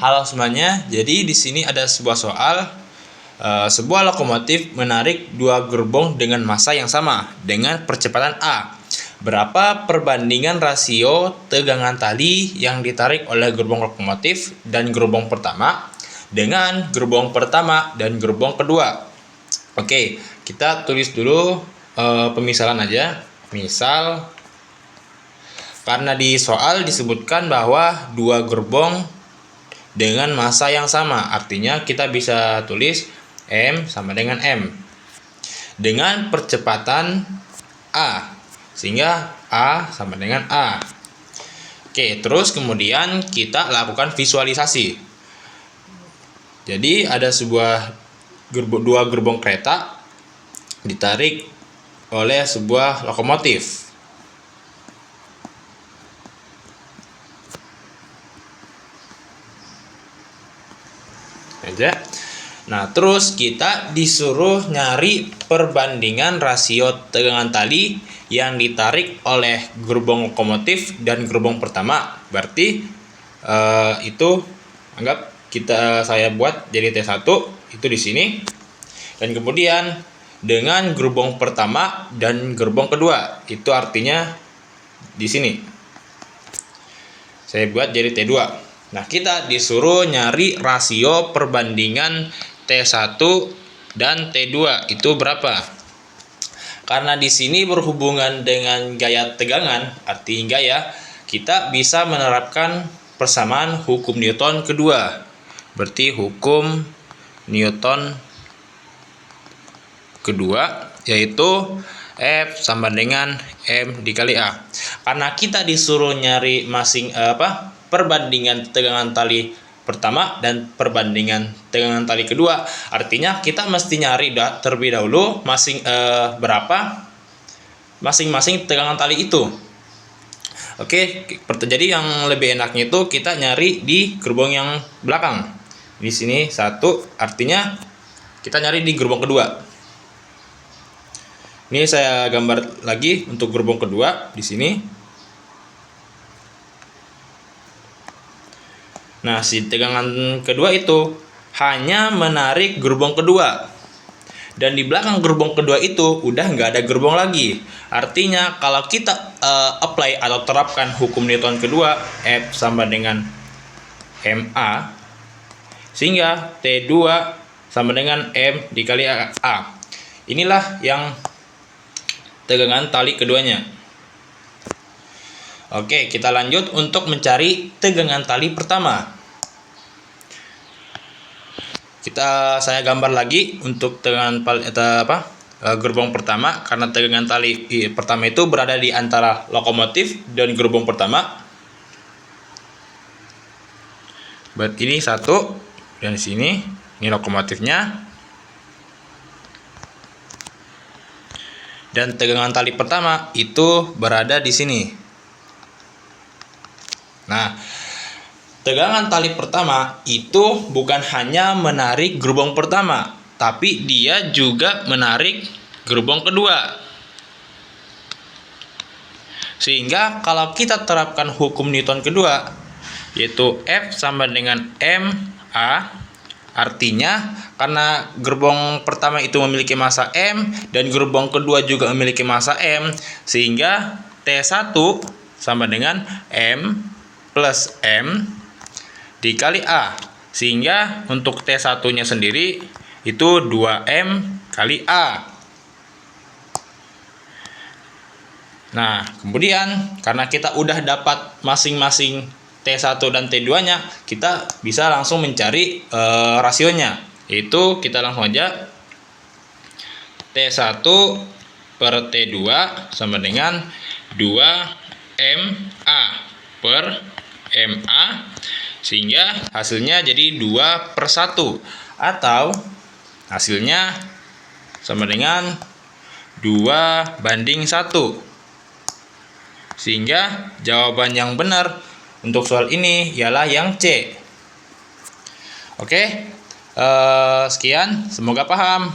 Halo semuanya. Jadi di sini ada sebuah soal. Sebuah lokomotif menarik dua gerbong dengan massa yang sama dengan percepatan A. Berapa perbandingan rasio tegangan tali yang ditarik oleh gerbong lokomotif dan gerbong pertama dengan gerbong pertama dan gerbong kedua? Oke, kita tulis dulu pemisalan aja. Misal, karena di soal disebutkan bahwa dua gerbong dengan massa yang sama, artinya kita bisa tulis M sama dengan M dengan percepatan A, sehingga A sama dengan A. Oke, terus kemudian kita lakukan visualisasi. Jadi ada dua gerbong kereta ditarik oleh sebuah lokomotif. Aja. Nah, terus kita disuruh nyari perbandingan rasio tegangan tali yang ditarik oleh gerbong lokomotif dan gerbong pertama. Berarti itu anggap saya buat jadi T1 itu di sini. Dan kemudian dengan gerbong pertama dan gerbong kedua, itu artinya di sini. Saya buat jadi T2. Nah, kita disuruh nyari rasio perbandingan T1 dan T2 itu berapa? Karena di sini berhubungan dengan gaya tegangan, arti gaya, kita bisa menerapkan persamaan hukum Newton kedua. Berarti hukum Newton kedua yaitu F sama dengan M dikali A. Karena kita disuruh nyari perbandingan tegangan tali pertama dan perbandingan tegangan tali kedua, artinya kita mesti nyari terlebih dahulu berapa masing-masing tegangan tali itu. Oke, jadi yang lebih enaknya itu kita nyari di gerbong yang belakang. Di sini 1, artinya kita nyari di gerbong kedua. Ini saya gambar lagi untuk gerbong kedua di sini. Nah, si tegangan kedua itu hanya menarik gerbong kedua. Dan di belakang gerbong kedua itu udah nggak ada gerbong lagi. Artinya kalau kita apply atau terapkan hukum Newton kedua, F sama dengan MA, sehingga T2 sama dengan M dikali A. Inilah yang tegangan tali keduanya. Oke, kita lanjut untuk mencari tegangan tali pertama. Saya gambar lagi untuk tegangan gerbong pertama, karena tegangan tali pertama itu berada di antara lokomotif dan gerbong pertama. Ini 1 dan di sini ini lokomotifnya. Dan tegangan tali pertama itu berada di sini. Nah, tegangan tali pertama itu bukan hanya menarik gerbong pertama, tapi dia juga menarik gerbong kedua. Sehingga kalau kita terapkan hukum Newton kedua, yaitu F sama dengan MA, artinya karena gerbong pertama itu memiliki massa M dan gerbong kedua juga memiliki massa M, sehingga T1 sama dengan M plus M dikali A. Sehingga untuk T1-nya sendiri itu 2M kali A. Nah, kemudian karena kita udah dapat masing-masing T1 dan T2-nya, kita bisa langsung mencari rasionya. Yaitu kita langsung aja T1 per T2 sama dengan 2MA per MA, sehingga hasilnya jadi 2/1, atau hasilnya sama dengan 2/1. Sehingga jawaban yang benar untuk soal ini ialah yang C. Oke, sekian, semoga paham.